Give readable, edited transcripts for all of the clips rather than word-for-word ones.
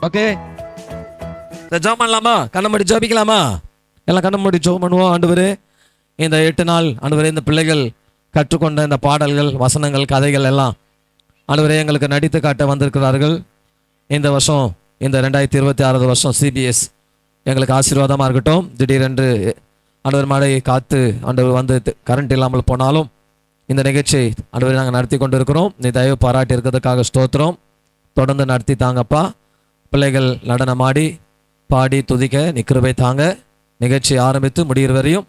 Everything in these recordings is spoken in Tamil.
ஓகே, ஜெபம் பண்ணலாமா? கண்ணை மூடி ஜெபிக்கலாமா? எல்லாம் கண்ணை மூடி ஜெபம் பண்ணுவோம். ஆண்டவரே, இந்த 8 நாள் ஆண்டவரே, இந்த பிள்ளைகள் கற்றுக்கொண்ட இந்த பாடல்கள், வசனங்கள், கதைகள் எல்லாம் ஆண்டவரே எங்களுக்கு நடித்து காட்ட வந்திருக்கிறார்கள். இந்த வருஷம், இந்த 2026 வருஷம் சிபிஎஸ் எங்களுக்கு ஆசீர்வாதமாக இருக்கட்டும். திடீரென்று ஆண்டவர் மழையை காத்து ஆண்டவர் வந்து கரண்ட் இல்லாமல் போனாலும் இந்த நிகழ்ச்சியை ஆண்டவரை நாங்கள் நடத்தி கொண்டு இருக்கிறோம். நீ தயவு பாராட்டி இருக்கிறதுக்காக ஸ்தோத்திரம். தொடர்ந்து நடத்தி தாங்கப்பா. பிள்ளைகள் நடனமாடி பாடி துதிக்க நீ கிருபை தாங்க. நிகழ்ச்சி ஆரம்பித்து முடிகிற வரையும்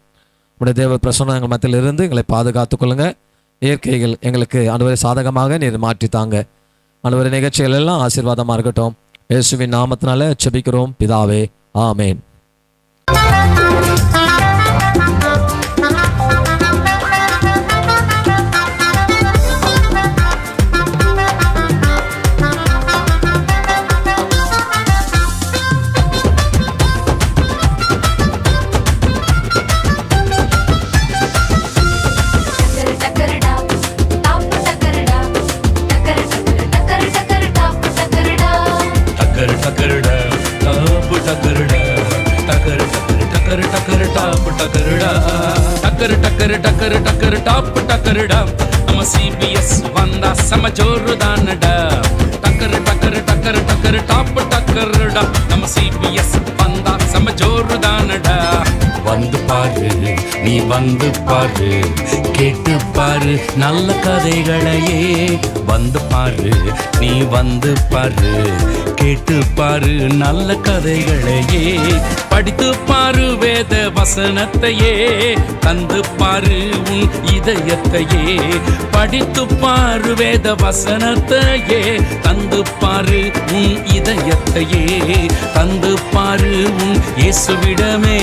உடைய தேவ பிரசன்னம் எங்கள் மத்தியில் இருந்து எங்களை பாதுகாத்து கொள்ளுங்க. இயற்கைகள் எங்களுக்கு ஆண்டவரை சாதகமாக நீர் மாற்றி தாங்க. ஆண்டவரை நிகழ்ச்சிகள் எல்லாம் ஆசீர்வாதமாக இருக்கட்டும். இயேசுவின் நாமத்தினால ஜெபிக்கிறோம் பிதாவே, ஆமேன். நம்ம சிபிஎஸ் வந்தா சம ஜோருதானடா. டக்கரு டக்கரு டக்கரு டக்கரு டாப்பு டக்கருடா. நம்ம சிபிஎஸ் வந்தா சம ஜோருதானடா. வந்து பாரு, நீ வந்து பாரு, கேட்டு பாரு நல்ல கதைகளையே. வந்து பாரு, நீ வந்து பாரு, கேட்டு பாரு நல்ல கதைகளையே. படித்து பாரு வேத வசனத்தையே, தந்து பாரு உன் இதயத்தையே. படித்து பாரு வேத வசனத்தையே, தந்து பாரு உன் இதயத்தையே. தந்து பாரு உன் இயேசுவிடமே.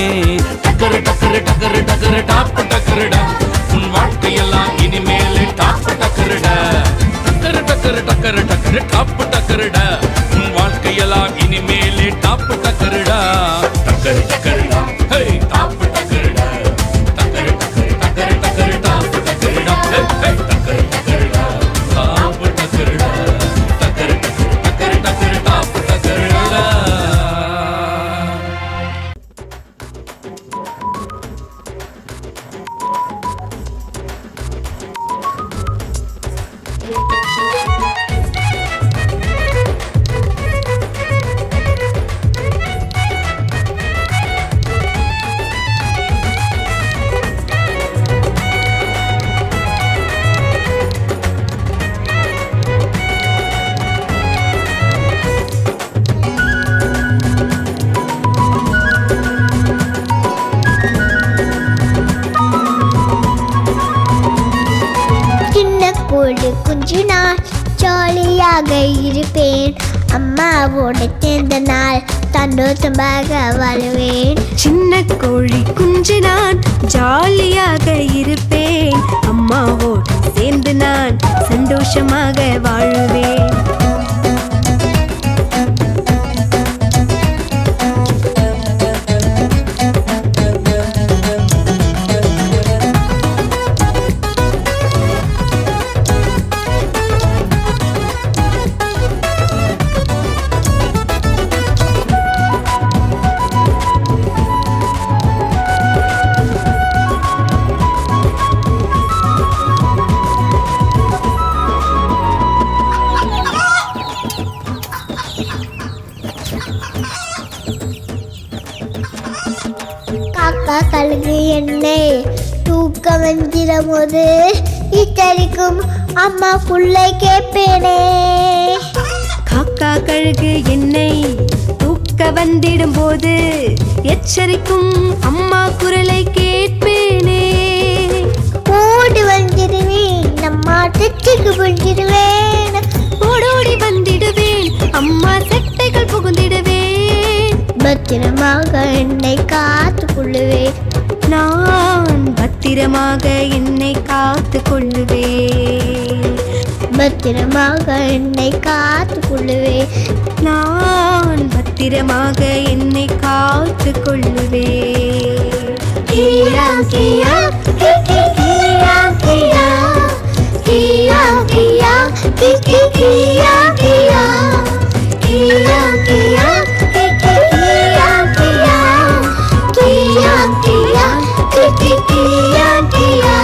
டக்கரு டக்கரு டக்கரு டக்கரு டாப்பு டக்கருடா. உன் வாழ்க்கையெல்லாம் இனிமேல் டாப்பு டக்கருடா. டக்கரு டக்கரு டக்கரு டக்கரு டாப்பு டக்கருடா. உன் வாழ்க்கையெல்லாம் இனிமேல் டாப்பு டக்கருடா. டக்கரு டக்கருடா, ஹே டாப்பு டக்கருடா. டக்கரு டக்கரு டக்கரு டக்கரு டாப்பு டக்கருடா. ஹே ஹே டக்கரு டக்கருடா, டாப்பு டக்கருடா. டக்கரு டக்கரு டக்கரு டக்கரு டாப்பு டக்கருடா. கொஞ்ச நாள் ஜாலியாக இருப்பேன். அம்மாவோட சேர்ந்த நாள் சந்தோஷமாக வாழ்வேன். சின்ன கோழி குஞ்சு நான் ஜாலியாக இருப்பேன். அம்மாவோடு சேர்ந்து நான் சந்தோஷமாக வாழ்வேன். காக்கா கழுகு என்னை தூக்க வந்திடும் போது இத்தரிக்கும் அம்மா புள்ளை கேட்பேனே. காக்கா கழுகு என்னை தூக்க வந்திடும் போது எச்சரிக்கும் அம்மா குரலை கேட்பேனே. ஓடி வந்துடுவேன், அம்மா தச்சுக்கு புரிஞ்சிடுவேன். ஓடோடி வந்திடுவேன், அம்மா சட்டைகள் புகுந்திடுவேன். பத்திரமாக என்னை காத்து கொள்ளுவேன். நான் பத்திரமாக என்னை காத்து கொள்ளுவேன். பத்திரமாக என்னை காத்து கொள்ளுவேன். நான் பத்திரமாக என்னை காத்து கொள்ளுவேன். கியா கியா கியா கியா கியா கியா கியா கியா கியா கியா கியா கியா கியா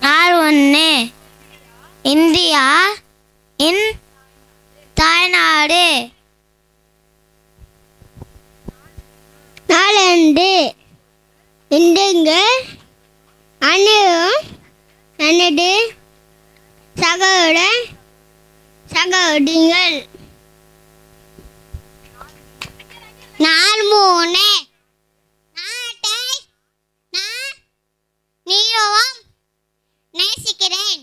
நாள் ஒன்று இந்தியா இன் தாய்நாடு. நாளன்று இன்றுங்க அனைவரும் எனது சகோதரிகள். நாள் மூணு நாட்டை நான் நீரோவும் நேசிக்கிறேன்.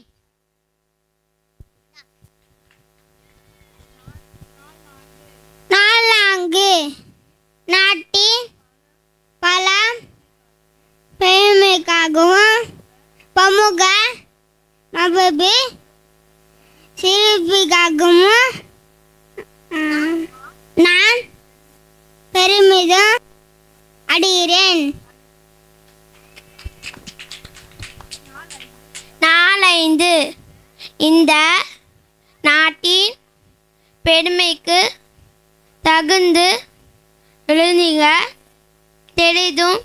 நான்கு நாட்டின் பல பெருமைக்காகவும் பமுக மரபு சிறப்புக்காகவும் நான் பெருமிதம் அடைகிறேன். நாளைந்து இந்த நாட்டின் பெருமைக்கு தகுந்து எழுதிக தெரிதும்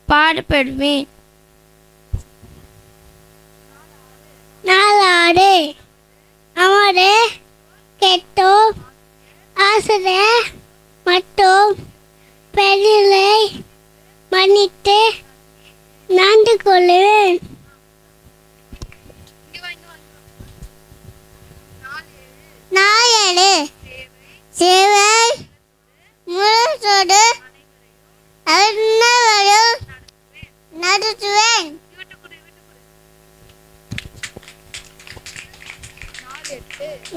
பாடுபடுவேன். நாளாடு அவரு கெட்டோ ஆசிரியர் மற்றும் பெண்களை மன்னித்து நடந்து கொள்வேன். நாயடு சேவை முழுசோடு அனைவரும் நடத்துவேன்.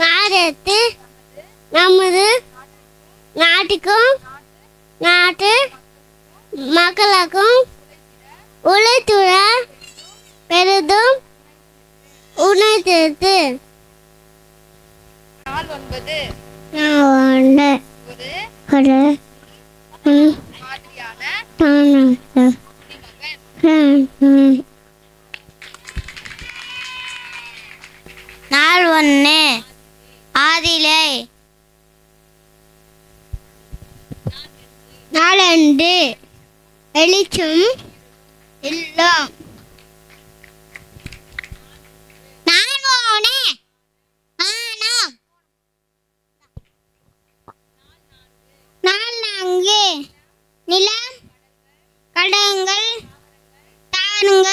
நாடத்து நமது நாட்டுக்கும் நாட்டு மக்களுக்கும் உழைத்துற பெரிதும் உணர்த்து. நாள் ஒன்று ஆதிலை நாளன்று வெளிச்சம் எல்லாம்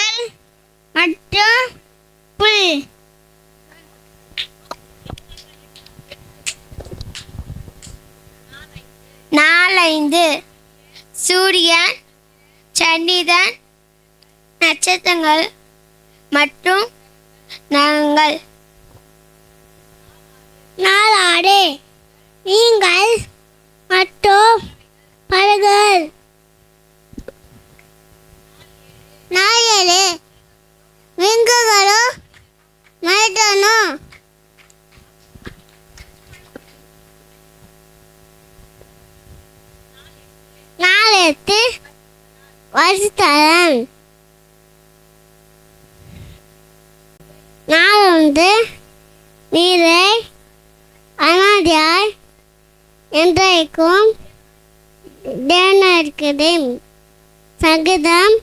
புல் மற்றும் புல். நாலைந்து சூரியன், சந்திரன், நட்சத்திரங்கள் மற்றும் நகங்கள். நாலாறு நீங்கள் மற்றும் பறவைகள். நாயேழு விங்குகளும் மனிதனும். நாலெட்டு வருஷத்தரன். நாலொன்று நீரை அனாதியாய் என்றைக்கும் தேவனாயிருக்கிறது. சங்கீதம்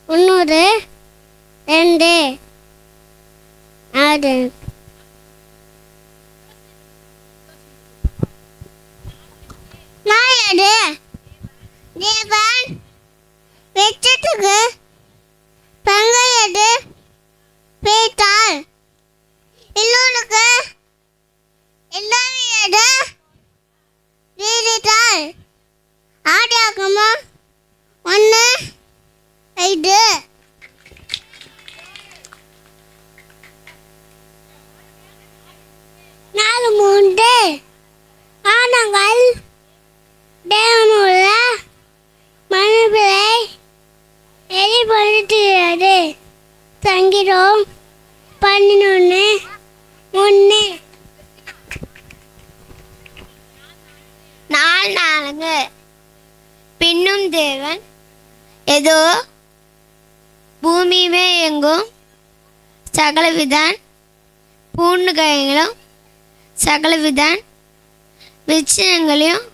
3:2. அது நாயடு தேவன் வெச்சத்துக்கு பங்கையடு பேத்தாள் எல்லோருக்கு எல்லாரையடு வீடித்தாள். ஆடியாகமோ 1:5. நாலு மூன்று ஆனங்கள் தேவனுள்ள மனுபிளை எரிபடுத்துகிறது. சங்கீதம் 11:3. நான்கு பின்னும் தேவன் ஏதோ பூமியுமே எங்கும் சகலவிதான் பூண்டுகைகளும் சகலவிதான் விருட்சங்களையும்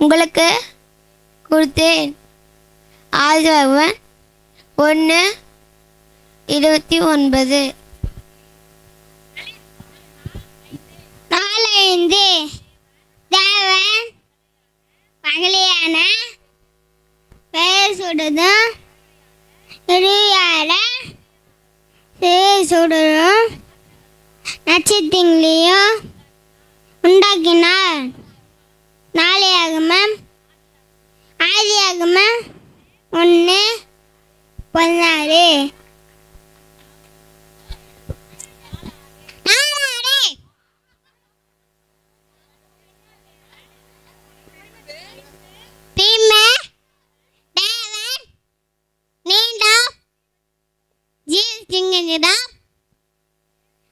உங்களுக்கு கொடுத்தேன். ஆதியாகமம் 1:29. நாலைந்து தேவன் பகலியான பெயர் சுடுதும் இறுதியான சுடுதும் நட்சத்திரங்களையும் உண்டாக்கினார். நாளையாகமம் ஆதியாகமம் 1:16.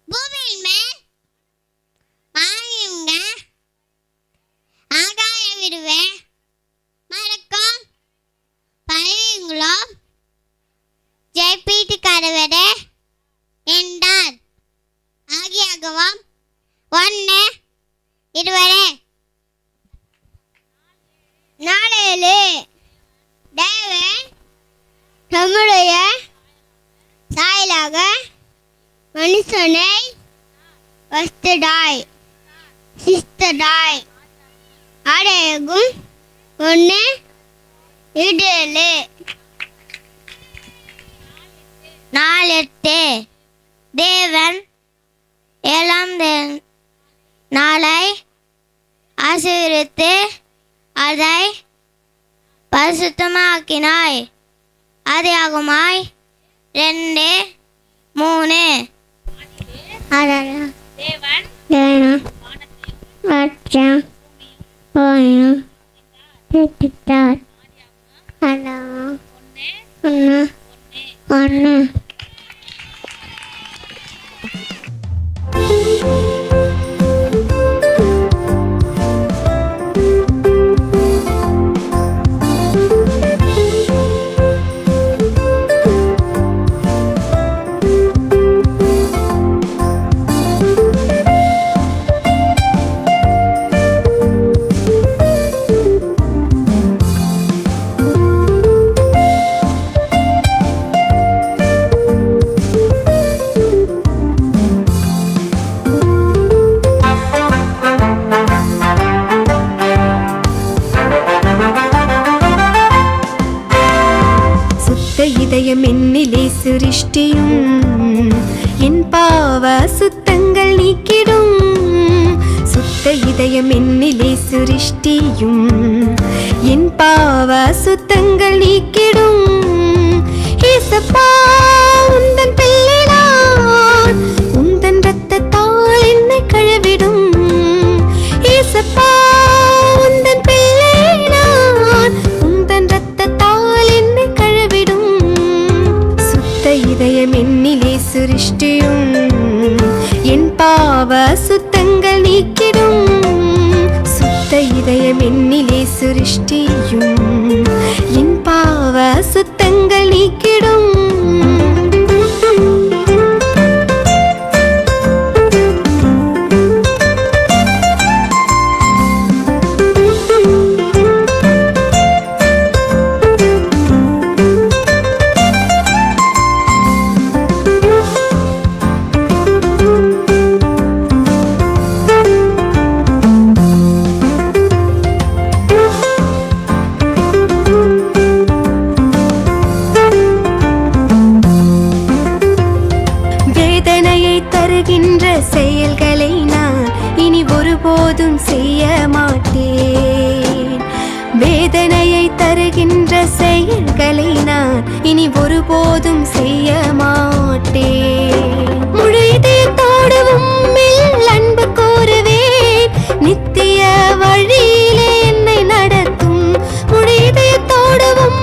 பூமியின் மேல் மானியங்க ஆகாய விடுவே மறக்கும் பறவைங்களும் ஜெயிப்பீட்டுக்காரவரே என்றார். ஆகியாகமம் 1:20. நாளேழு தேவன் தம்முடைய சாயலாக மனுஷனை வஸ்தடாய் சிஸ்தடாய். ஆடையகும் 1:7. நாலெட்டு தேவன் ஏழாம் நாளை ஆசீர்வதித்து அதை பரிசுத்தமாக்கினாய். ஆதியாகமம் 2:3. தேவன் ஒன்று. என்னிலே சிருஷ்டியும் என் பாவ சுத்தங்கள் நீக்கிடும் சுத்த இதயம் என்னிலே சிருஷ்டியும் என் பாவ சுத்தங்கள் நீக்கிடும் ஏசப்பா உந்தன் பிள்ளை நான் உந்தன் இரத்தத்தால் என்னை கழுவிடும் ஏசப்பா உந்தன் பிள்ளை நான் உந்தன் இரத்தத்தால் என்னை கழுவிடும் சுத்த இதயம் என்னிலே சிருஷ்டியும் என் பாவ சுத்தங்கள் நீக்கிடும் சுத்த இதயம் என்னிலே சிருஷ்டியும் என் பாவ சுத்தங்கள் நீக்கிடும் செயல்களை நான் இனி ஒருபோதும் செய்ய மாட்டேன் வேதனையை தருகின்ற செயல்களை நான் இனி ஒருபோதும் செய்ய மாட்டேன் முழு இதயத்தோடவும் அன்பு கூறுவேன் நித்திய வழியிலே என்னை நடத்தும் முழு இதயத்தோடவும்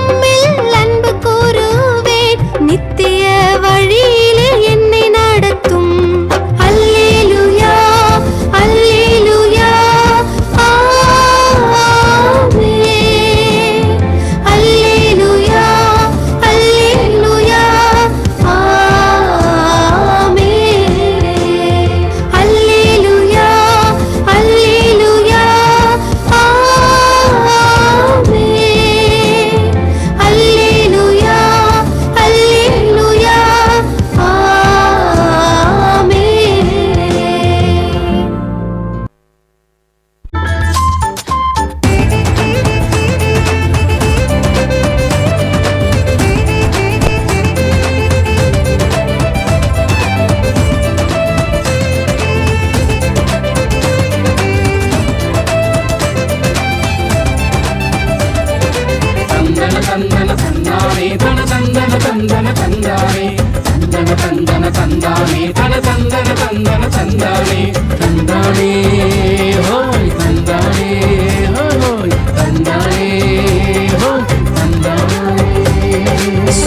அன்பு கூறுவேன் நித்திய வழியிலே என்னை நடத்தும்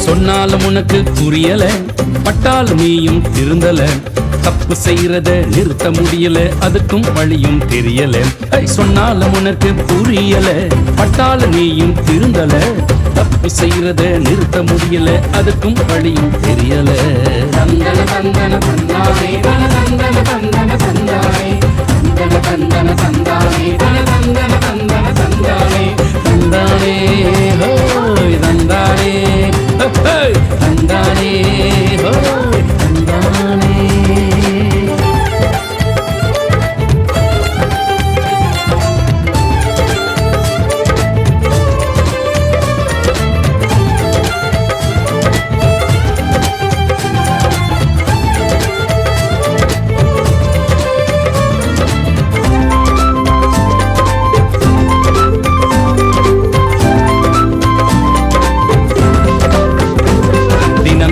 சொன்னாலும் உனக்கு புரியல பட்டாலும் நீயும் திருந்தல தப்பு செய்யறத நிறுத்த முடியல அதுக்கும் வழியும் தெரியல சொன்னாலும் உனக்கு புரியல பட்டாலும் நீயும் திருந்தல தப்பு செய்யறத நிறுத்த முடியல அதுக்கும் வழியும் தெரியல தந்தன தந்தன தந்தானே தந்தன தந்தன தந்தானே தந்தன தந்தன தந்தானே தந்தன தந்தன தந்தானே தந்தானே ஹோய் தந்தானே ஹோய் தந்தானே ஹோய் தந்தானே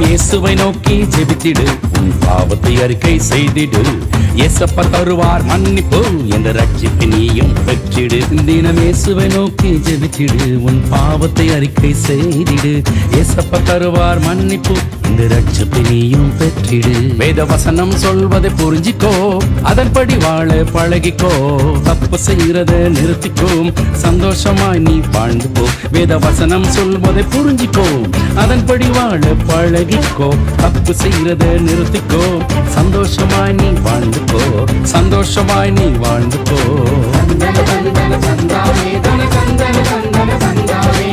இயேசுவை நோக்கி ஜெபித்திடு உன் பாவத்தை அறிக்கை செய்திடு இயேசப்பா தருவார் மன்னிப்பு என்ற ரட்சிப்பு நீயும் பெற்றிடு தினம் இயேசுவை நோக்கி ஜெபித்திடு உன் பாவத்தை அறிக்கை செய்திடு இயேசப்பா தருவார் மன்னிப்பு இந்த ரட்சிப்பு நீயும் பெற்றிடு வேத வசனம் சொல்வதை புரிஞ்சிக்கோ அதன்படி வாழ பழகிக்கோ தப்பு செய்யறத நிறுத்திக்கோ சந்தோஷமாய் நீ வாழ்ந்து போ வேத வசனம் சொல்வதை புரிஞ்சிக்கோ அதன்படி வாழ பழகிக்கோ தப்பு செய்யறத நிறுத்திக்கோ சந்தோஷமாய் நீ வாழ்ந்து போ சந்தோஷமாய் நீ வாழ்ந்து போ தந்தன தந்தன தந்தானே தன தந்தன தந்தன தந்தானே